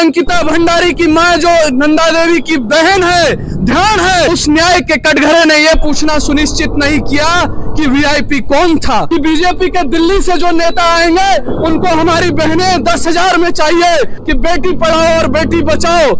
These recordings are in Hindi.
अंकिता भंडारी की मां जो नंदा देवी की बहन है, ध्यान है, उस न्याय के कटघरे ने यह पूछना सुनिश्चित नहीं किया कि वीआईपी कौन था। कि बीजेपी के दिल्ली से जो नेता आएंगे उनको हमारी बहनें 10,000 में चाहिए कि बेटी पढ़ाओ और बेटी बचाओ,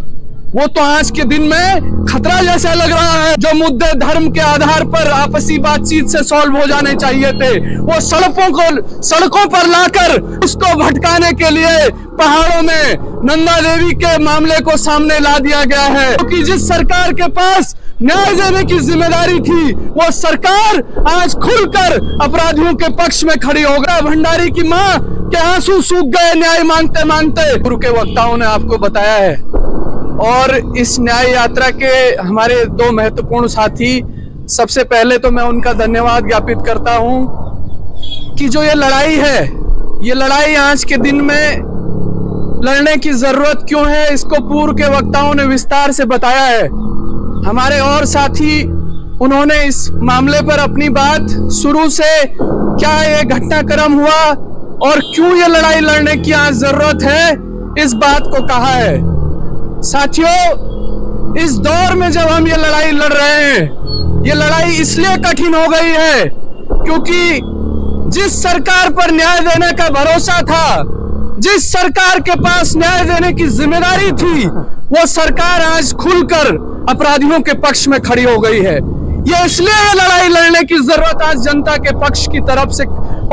वो तो आज के दिन में खतरा जैसा लग रहा है। जो मुद्दे धर्म के आधार पर आपसी बातचीत से सॉल्व हो जाने चाहिए थे, वो सड़कों पर लाकर उसको भटकाने के लिए पहाड़ों में नंदा देवी के मामले को सामने ला दिया गया है। क्योंकि जिस सरकार के पास न्याय देने की जिम्मेदारी थी, वो सरकार आज खुलकर अपराधियों के पक्ष में खड़ी हो गई। भंडारी की मां के आंसू सूख गए न्याय मांगते मांगते, गुरु के वक्ताओं ने आपको बताया है। और इस न्याय यात्रा के हमारे दो महत्वपूर्ण साथी, सबसे पहले तो मैं उनका धन्यवाद ज्ञापित करता हूं कि जो ये लड़ाई है, ये लड़ाई आज के दिन में लड़ने की जरूरत क्यों है, इसको पूर्व के वक्ताओं ने विस्तार से बताया है। हमारे और साथी, उन्होंने इस मामले पर अपनी बात शुरू से क्या ये घटनाक्रम हुआ और क्यों ये लड़ाई लड़ने की आज जरूरत है, इस बात को कहा है। साथियों, इस दौर में जब हम ये लड़ाई लड़ रहे हैं, ये लड़ाई इसलिए कठिन हो गई है क्योंकि जिस सरकार पर न्याय देने का भरोसा था, जिस सरकार के पास न्याय देने की जिम्मेदारी थी, वो सरकार आज खुलकर अपराधियों के पक्ष में खड़ी हो गई है। ये इसलिए ये लड़ाई लड़ने की जरूरत आज जनता के पक्ष की तरफ से,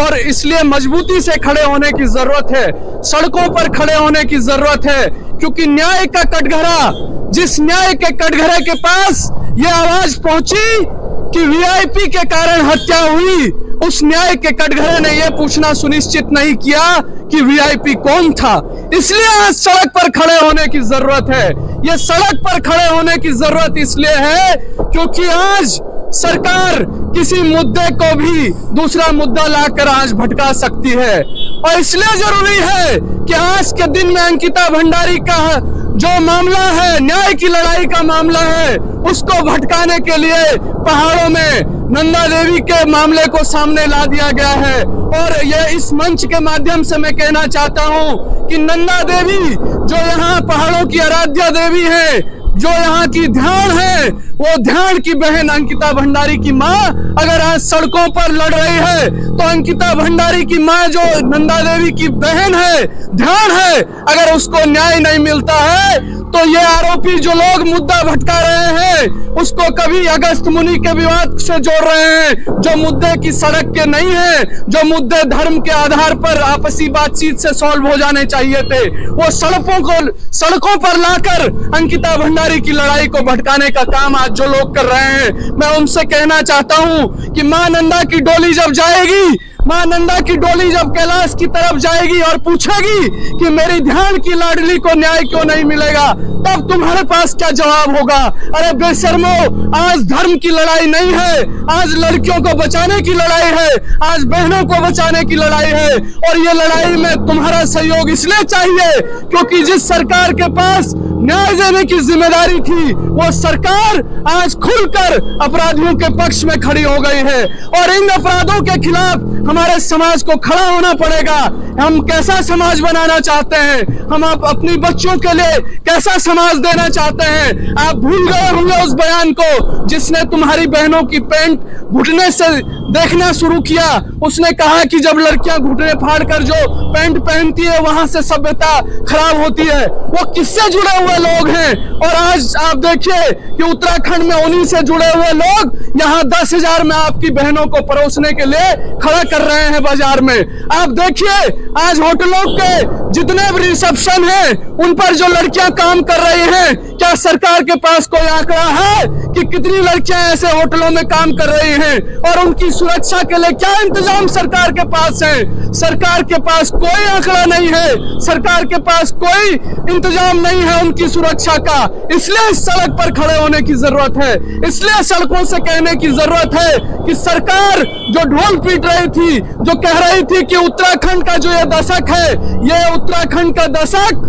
और इसलिए मजबूती से खड़े होने की जरूरत है, सड़कों पर खड़े होने की जरूरत है। क्योंकि न्याय का कटघरा, जिस न्याय के कटघरे के पास ये आवाज पहुंची कि वीआईपी के कारण हत्या हुई, उस न्याय के कटघरे ने यह पूछना सुनिश्चित नहीं किया कि वीआईपी कौन था। इसलिए आज सड़क पर खड़े होने की जरूरत है। ये सड़क पर खड़े होने की जरूरत इसलिए है क्योंकि आज सरकार किसी मुद्दे को भी दूसरा मुद्दा लाकर आज भटका सकती है, और इसलिए जरूरी है कि आज के दिन में अंकिता भंडारी का जो मामला है, न्याय की लड़ाई का मामला है, उसको भटकाने के लिए पहाड़ों में नंदा देवी के मामले को सामने ला दिया गया है। और ये इस मंच के माध्यम से मैं कहना चाहता हूं कि नंदा देवी जो यहाँ पहाड़ों की आराध्या देवी है, जो यहाँ की ध्यान है, वो ध्यान की बहन अंकिता भंडारी की माँ अगर आज सड़कों पर लड़ रही है, तो अंकिता भंडारी की माँ जो नंदा देवी की बहन है, ध्यान है, अगर उसको न्याय नहीं मिलता है, तो ये आरोपी जो लोग मुद्दा भटका रहे हैं, उसको कभी अगस्त मुनि के विवाद से जोड़ रहे हैं, जो मुद्दे की सड़क के नहीं है, जो मुद्दे धर्म के आधार पर आपसी बातचीत से सॉल्व हो जाने चाहिए थे, वो सड़कों पर लाकर अंकिता भंडारी की लड़ाई को भटकाने का काम आज जो लोग कर रहे हैं। मैं उनसे कहना चाहता हूं कि मां नंदा की डोली जब जाएगी, मां नंदा की डोली जब कैलाश की तरफ जाएगी और पूछेगी कि मेरी ध्यान की लाडली को न्याय क्यों नहीं मिलेगा, तब तुम्हारे पास क्या जवाब होगा? अरे बेशर्मो, आज धर्म की लड़ाई नहीं है, आज लड़कियों को बचाने की लड़ाई है, आज बहनों को बचाने की लड़ाई है। और ये लड़ाई में तुम्हारा सहयोग इसलिए चाहिए क्योंकि जिस सरकार के पास न्याय देने की जिम्मेदारी थी, वो सरकार आज खुलकर अपराधियों के पक्ष में खड़ी हो गई है। और इन अपराधों के खिलाफ हमारे समाज को खड़ा होना पड़ेगा। हम कैसा समाज बनाना चाहते हैं, हम अपनी बच्चों के लिए कैसा समाज देना चाहते हैं। आप भूल गए होंगे उस बयान को जिसने तुम्हारी बहनों की पैंट घुटने से देखना शुरू किया। उसने कहा कि जब लड़कियां घुटने फाड़कर जो पैंट पहनती है, वहां से सभ्यता खराब होती है। वो किससे जुड़े हुए लोग हैं? और आज आप देखिए कि उत्तराखंड में उन्हीं से जुड़े हुए लोग यहाँ 10,000 में आपकी बहनों को परोसने के लिए खड़ा कर रहे हैं बाजार में। आप देखिए आज होटलों के जितने भी रिसेप्शन हैं, उन पर जो लड़कियां काम कर रही हैं, क्या सरकार के पास कोई आंकड़ा है कि कितनी लड़कियां ऐसे होटलों में काम कर रही हैं? और उनकी सुरक्षा के लिए क्या इंतजाम सरकार के पास है? सरकार के पास कोई आंकड़ा नहीं है, सरकार के पास कोई इंतजाम नहीं है उनकी सुरक्षा का। इसलिए इस सड़क पर खड़े होने की जरूरत है, इसलिए सड़कों से कहने की जरूरत है कि सरकार जो ढोल पीट रही थी, जो कह रही थी कि उत्तराखंड का जो ये दशक है, ये उत्तराखंड का दशक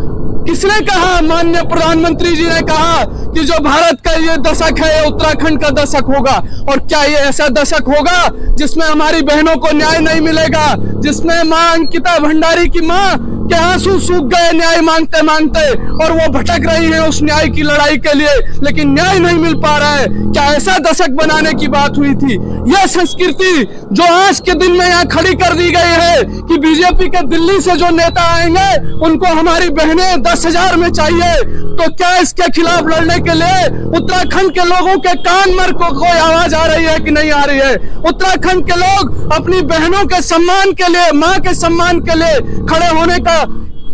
किसने कहा? माननीय प्रधानमंत्री जी ने कहा कि जो भारत का ये दशक है, ये उत्तराखंड का दशक होगा। और क्या ये ऐसा दशक होगा जिसमें हमारी बहनों को न्याय नहीं मिलेगा? जिसमें मां अंकिता भंडारी की मां के आंसू सूख गए न्याय मांगते मांगते, और वो भटक रही है उस न्याय की लड़ाई के लिए, लेकिन न्याय नहीं मिल पा रहा है। क्या ऐसा दशक बनाने की बात हुई थी? यह संस्कृति जो आज के दिन में यहाँ खड़ी कर दी गई है कि बीजेपी के दिल्ली से जो नेता आएंगे उनको हमारी बहनें 10,000 में चाहिए, तो क्या इसके खिलाफ लड़ने के लिए उत्तराखंड के लोगों के कान में कोई आवाज आ रही है कि नहीं आ रही है? उत्तराखंड के लोग अपनी बहनों के सम्मान के लिए, मां के सम्मान के लिए खड़े होने का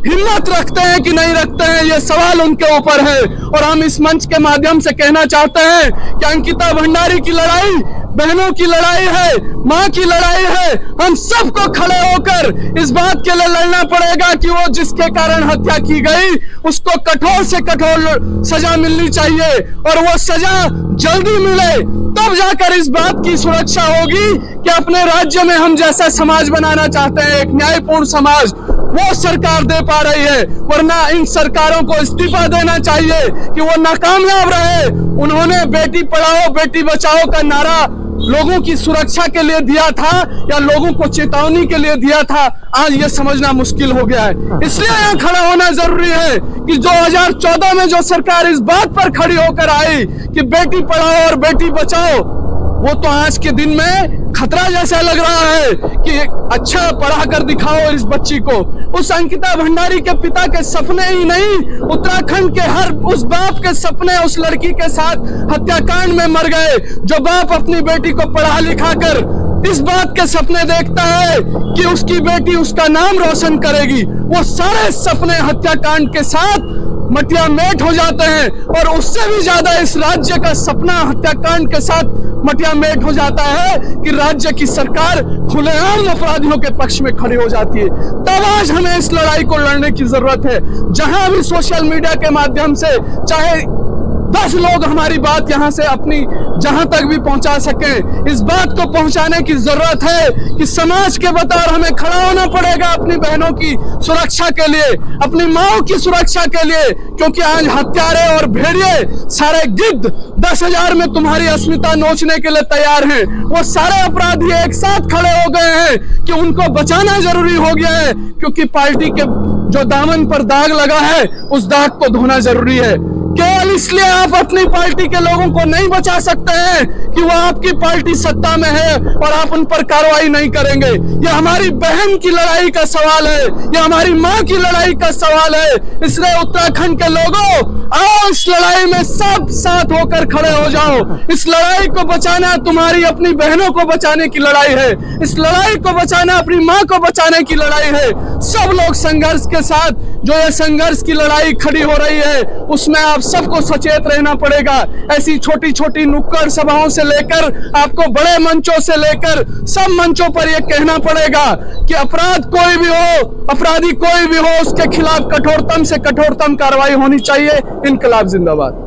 हिम्मत रखते हैं कि नहीं रखते हैं, ये सवाल उनके ऊपर है। और हम इस मंच के माध्यम से कहना चाहते हैं कि अंकिता भंडारी की लड़ाई बहनों की लड़ाई है, मां की लड़ाई है। हम सबको खड़े होकर इस बात के लिए लड़ना पड़ेगा कि वो जिसके कारण हत्या की गई उसको कठोर से कठोर सजा मिलनी चाहिए, और वो सजा जल्दी मिले, तब जाकर इस बात की सुरक्षा होगी कि अपने राज्य में हम जैसा समाज बनाना चाहते हैं, एक न्यायपूर्ण समाज, वो सरकार दे पा रही है। वरना इन सरकारों को इस्तीफा देना चाहिए कि वो नाकामयाब रहे। उन्होंने बेटी पढ़ाओ बेटी बचाओ का नारा लोगों की सुरक्षा के लिए दिया था या लोगों को चेतावनी के लिए दिया था, आज ये समझना मुश्किल हो गया है। इसलिए यहाँ खड़ा होना जरूरी है कि 2014 में जो सरकार इस बात पर खड़ी होकर आई कि बेटी पढ़ाओ और बेटी बचाओ, वो तो आज के दिन में खतरा जैसा लग रहा है कि अच्छा पढ़ा कर दिखाओ इस बच्ची को। उस अंकिता भंडारी के पिता के सपने ही नहीं, उत्तराखंड के हर उस बाप के सपने उस लड़की के साथ हत्याकांड में मर गए। जो बाप अपनी बेटी को पढ़ा लिखा कर इस बात के सपने देखता है कि उसकी बेटी उसका नाम रोशन करेगी, वो सारे सपने हत्याकांड के साथ मटिया मेट हो जाते हैं। और उससे भी ज्यादा इस राज्य का सपना हत्याकांड के साथ मटिया मेट हो जाता है कि राज्य की सरकार खुलेआम अपराधियों के पक्ष में खड़ी हो जाती है। तब आज हमें इस लड़ाई को लड़ने की जरूरत है। जहां भी सोशल मीडिया के माध्यम से चाहे 10 लोग हमारी बात यहां से अपनी जहां तक भी पहुंचा सके, इस बात को पहुंचाने की जरूरत है कि समाज के बतौर हमें खड़ा होना पड़ेगा अपनी बहनों की सुरक्षा के लिए, अपनी माओ की सुरक्षा के लिए, क्योंकि आज हत्यारे और भेड़िए सारे गिद्ध 10,000 में तुम्हारी अस्मिता नोचने के लिए तैयार हैं। वो सारे अपराधी एक साथ खड़े हो गए हैं कि उनको बचाना जरूरी हो गया है, क्योंकि पार्टी के जो दामन पर दाग लगा है उस दाग को धोना जरूरी है। केवल इसलिए आप अपनी पार्टी के लोगों को नहीं बचा सकते हैं कि वो आपकी पार्टी सत्ता में है और आप उन पर कार्रवाई नहीं करेंगे। यह हमारी बहन की लड़ाई का सवाल है, यह हमारी मां की लड़ाई का सवाल है। इसलिए उत्तराखंड के लोगों, आओ इस लड़ाई में सब साथ होकर खड़े हो जाओ। इस लड़ाई को बचाना तुम्हारी अपनी बहनों को बचाने की लड़ाई है, इस लड़ाई को बचाना अपनी मां को बचाने की लड़ाई है। सब लोग संघर्ष के साथ जो ये संघर्ष की लड़ाई खड़ी हो रही है उसमें आप सबको सचेत रहना पड़ेगा। ऐसी छोटी छोटी नुक्कड़ सभाओं से लेकर आपको बड़े मंचों से लेकर सब मंचों पर यह कहना पड़ेगा कि अपराध कोई भी हो, अपराधी कोई भी हो, उसके खिलाफ कठोरतम से कठोरतम कार्रवाई होनी चाहिए। इनकलाब जिंदाबाद।